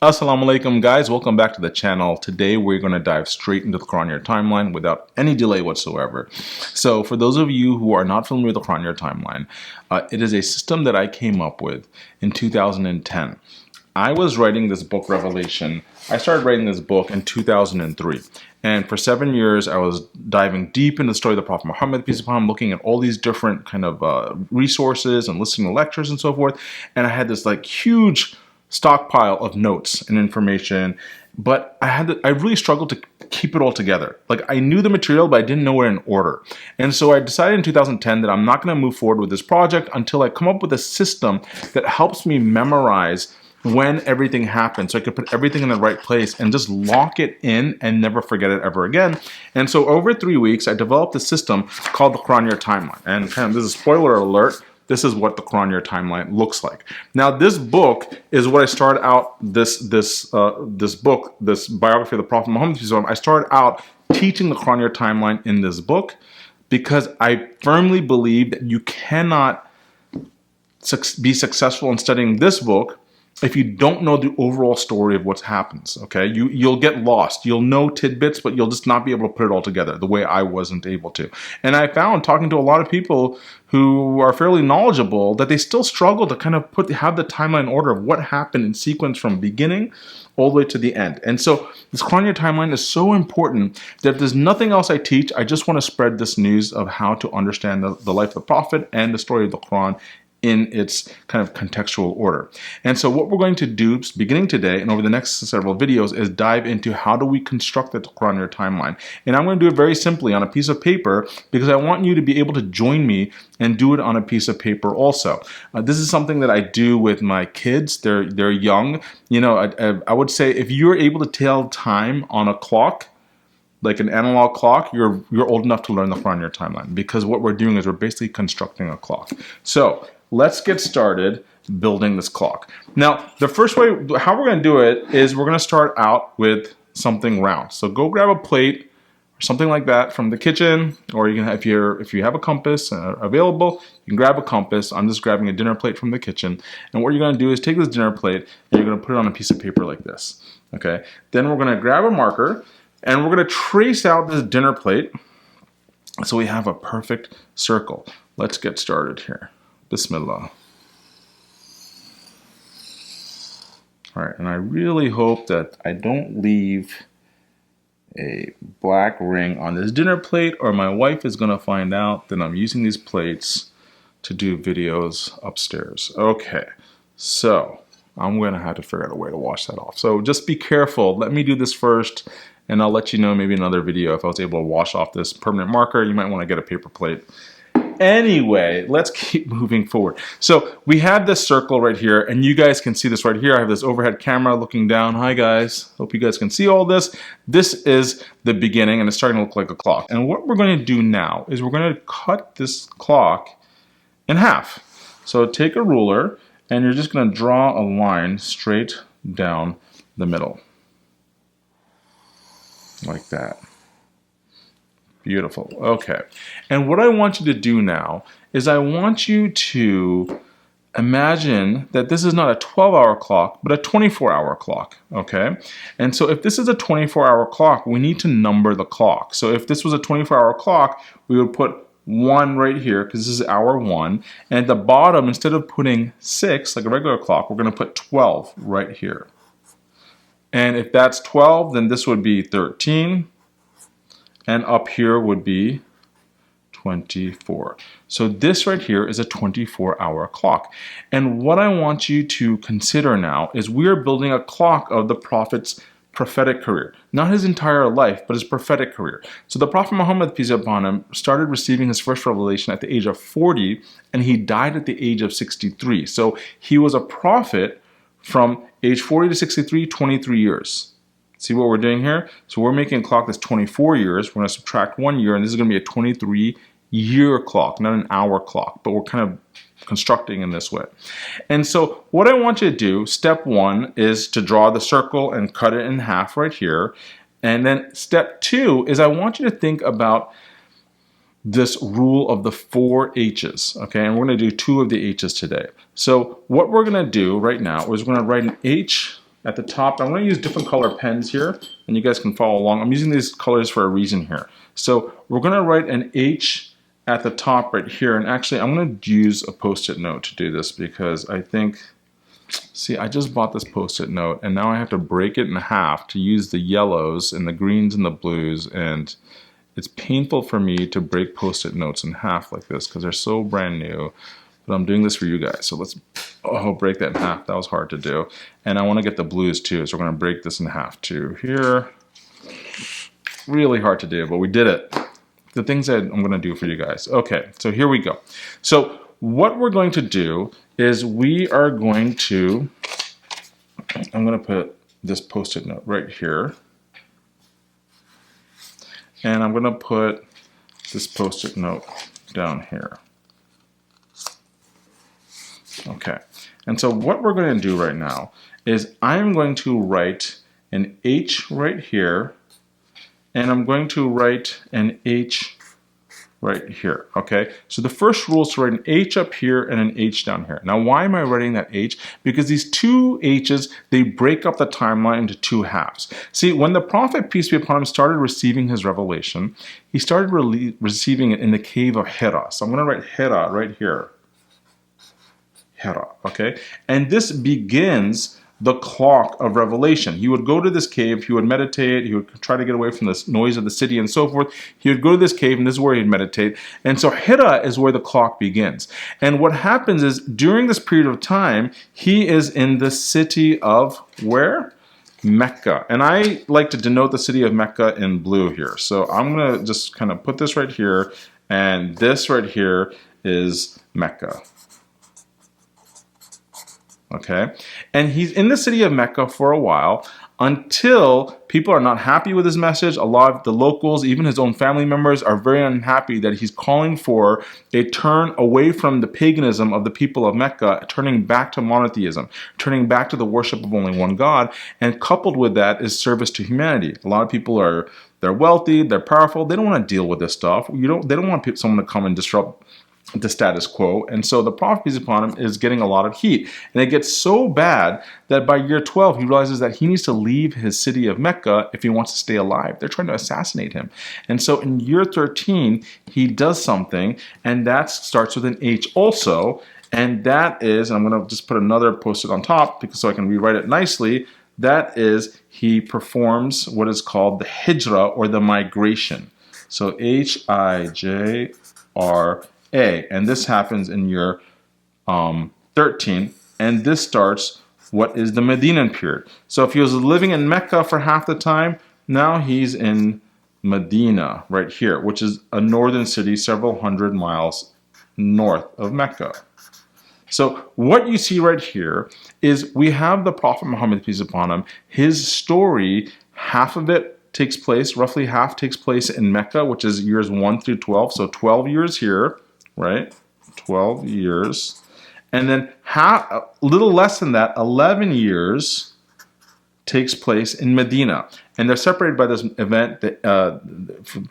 Assalamu alaikum guys, welcome back to the channel. Today we're going to dive straight into the Qur'an Year Timeline without any delay whatsoever. So for those of you who are not familiar with the Qur'an Year Timeline, it is a system that I came up with in 2010. I was writing this book, Revelation. I started writing this book in 2003. And for 7 years, I was diving deep into the story of the Prophet Muhammad, peace upon him, looking at all these different kind of resources and listening to lectures and so forth. And I had this like huge stockpile of notes and information, but I really struggled to keep it all together. Like I knew the material, but I didn't know it in order. And so I decided in 2010 that I'm not going to move forward with this project until I come up with a system that helps me memorize when everything happens, so I could put everything in the right place and just lock it in and never forget it ever again. And so over 3 weeks, I developed a system called the Qur'an Year Timeline. And kind of, this is a spoiler alert, this is what the Qur'an Year Timeline looks like. Now, this book is what I started out, this book, this biography of the Prophet Muhammad, I started out teaching the Qur'an Year Timeline in this book because I firmly believe that you cannot be successful in studying this book if you don't know the overall story of what happens, okay? You'll get lost. You'll know tidbits, but you'll just not be able to put it all together the way I wasn't able to. And I found, talking to a lot of people who are fairly knowledgeable, that they still struggle to kind of have the timeline order of what happened in sequence from beginning all the way to the end. And so this Qur'an Year Timeline is so important that if there's nothing else I teach, I just want to spread this news of how to understand the life of the Prophet and the story of the Quran in its kind of contextual order. And so what we're going to do beginning today and over the next several videos is dive into how do we construct the Qur'an Year Timeline. And I'm going to do it very simply on a piece of paper because I want you to be able to join me and do it on a piece of paper also. This is something that I do with my kids. They're young. You know, I would say if you're able to tell time on a clock, like an analog clock, you're old enough to learn the Qur'an Year Timeline, because what we're doing is we're basically constructing a clock. So let's get started building this clock. Now, the first way, how we're going to do it is we're going to start out with something round. So go grab a plate or something like that from the kitchen, or you can, if you have a compass available, you can grab a compass. I'm just grabbing a dinner plate from the kitchen. And what you're going to do is take this dinner plate and you're going to put it on a piece of paper like this. Okay. Then we're going to grab a marker and we're going to trace out this dinner plate so we have a perfect circle. Let's get started here. Bismillah. All right, and I really hope that I don't leave a black ring on this dinner plate, or my wife is going to find out that I'm using these plates to do videos upstairs. Okay, so I'm going to have to figure out a way to wash that off. So just be careful. Let me do this first, and I'll let you know maybe in another video if I was able to wash off this permanent marker. You might want to get a paper plate. Anyway, let's keep moving forward. So we have this circle right here, and you guys can see this right here. I have this overhead camera looking down. Hi guys, hope you guys can see all this. This is the beginning, and it's starting to look like a clock. And what we're going to do now is we're going to cut this clock in half. So take a ruler, and you're just going to draw a line straight down the middle. Like that. Beautiful. Okay. And what I want you to do now is I want you to imagine that this is not a 12-hour clock, but a 24-hour clock. Okay. And so if this is a 24-hour clock, we need to number the clock. So if this was a 24-hour clock, we would put 1 right here because this is hour 1. And at the bottom, instead of putting 6 like a regular clock, we're going to put 12 right here. And if that's 12, then this would be 13. And up here would be 24. So this right here is a 24-hour clock. And what I want you to consider now is we are building a clock of the Prophet's prophetic career. Not his entire life, but his prophetic career. So the Prophet Muhammad, peace be upon him, started receiving his first revelation at the age of 40, and he died at the age of 63. So he was a prophet from age 40 to 63, 23 years. See what we're doing here? So we're making a clock that's 24 years. We're going to subtract 1 year, and this is going to be a 23-year clock, not an hour clock, but we're kind of constructing in this way. And so what I want you to do, step 1, is to draw the circle and cut it in half right here. And then step 2 is I want you to think about this rule of the 4 H's, okay? And we're going to do 2 of the H's today. So what we're going to do right now is we're going to write an H at the top. I'm going to use different color pens here, and you guys can follow along. I'm using these colors for a reason here. So we're going to write an H at the top right here, and actually I'm going to use a post-it note to do this because I think, see, I just bought this post-it note, and now I have to break it in half to use the yellows and the greens and the blues, and it's painful for me to break post-it notes in half like this because they're so brand new. But I'm doing this for you guys, so let's break that in half. That was hard to do. And I want to get the blues too, so we're going to break this in half too here. Really hard to do, but we did it. The things that I'm going to do for you guys. Okay, so here we go. So what we're going to do is we are going to, I'm going to put this post-it note right here. And I'm going to put this post-it note down here. Okay, and so what we're going to do right now is I'm going to write an H right here, and I'm going to write an H right here, okay? So the first rule is to write an H up here and an H down here. Now, why am I writing that H? Because these two H's, they break up the timeline into two halves. See, when the Prophet, peace be upon him, started receiving his revelation, he started receiving it in the cave of Hira. So I'm going to write Hira right here. Hira, okay? And this begins the clock of revelation. He would go to this cave, he would meditate, he would try to get away from the noise of the city and so forth. He would go to this cave, and this is where he'd meditate. And so Hira is where the clock begins. And what happens is, during this period of time, he is in the city of where? Mecca. And I like to denote the city of Mecca in blue here. So I'm going to just kind of put this right here, and this right here is Mecca. Okay, and he's in the city of Mecca for a while until people are not happy with his message. A lot of the locals, even his own family members, are very unhappy that he's calling for a turn away from the paganism of the people of Mecca, turning back to monotheism, turning back to the worship of only one God, and coupled with that is service to humanity. A lot of people they're wealthy, they're powerful, they don't want to deal with this stuff. They don't want someone to come and disrupt the status quo. And so the Prophet, peace upon him, is getting a lot of heat. And it gets so bad that by year 12, he realizes that he needs to leave his city of Mecca if he wants to stay alive. They're trying to assassinate him. And so in year 13, he does something, and that starts with an H also. And that is, and I'm going to just put another post-it on top so I can rewrite it nicely. That is, he performs what is called the hijra, or the migration. So Hijra. And this happens in year 13, and this starts what is the Medinan period. So if he was living in Mecca for half the time, now he's in Medina right here, which is a northern city several hundred miles north of Mecca. So what you see right here is we have the Prophet Muhammad, peace upon him. His story, half of it takes place, roughly half takes place in Mecca, which is years 1 through 12. So 12 years here, right? 12 years. And then a little less than that, 11 years takes place in Medina. And they're separated by this event,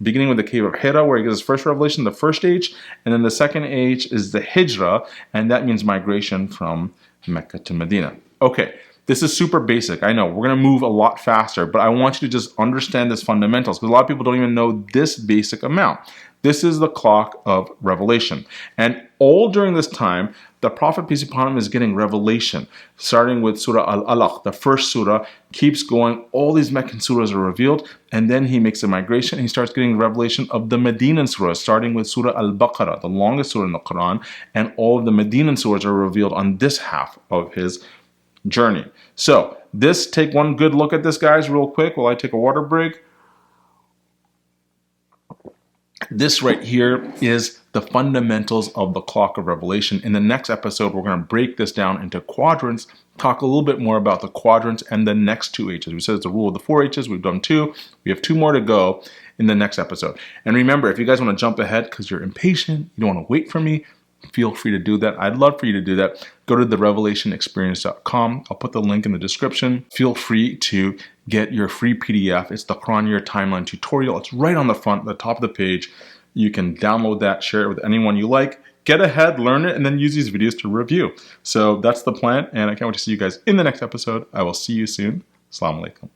beginning with the cave of Hira, where he gets his first revelation, the first H. And then the second H is the Hijra, and that means migration from Mecca to Medina. Okay. This is super basic. I know we're going to move a lot faster, but I want you to just understand this fundamentals, because a lot of people don't even know this basic amount. This is the clock of revelation. And all during this time, the Prophet, peace upon him, is getting revelation, starting with Surah Al-Alaq, the first surah, keeps going. All these Meccan surahs are revealed, and then he makes a migration, and he starts getting revelation of the Medinan surahs, starting with Surah Al-Baqarah, the longest surah in the Quran, and all of the Medinan surahs are revealed on this half of his journey. So take one good look at this, guys, real quick while I take a water break. This right here is the fundamentals of the clock of revelation. In the next episode, we're going to break this down into quadrants, talk a little bit more about the quadrants and the next two H's. We said it's the rule of the 4 H's. We've done 2. We have 2 more to go in the next episode. And remember, if you guys want to jump ahead because you're impatient, you don't want to wait for me, feel free to do that. I'd love for you to do that. Go to therevelationexperience.com. I'll put the link in the description. Feel free to get your free PDF. It's the Qur'an Year Timeline tutorial. It's right on the front, the top of the page. You can download that, share it with anyone you like. get ahead, learn it, and then use these videos to review. So that's the plan, and I can't wait to see you guys in the next episode. I will see you soon. Assalamu alaikum.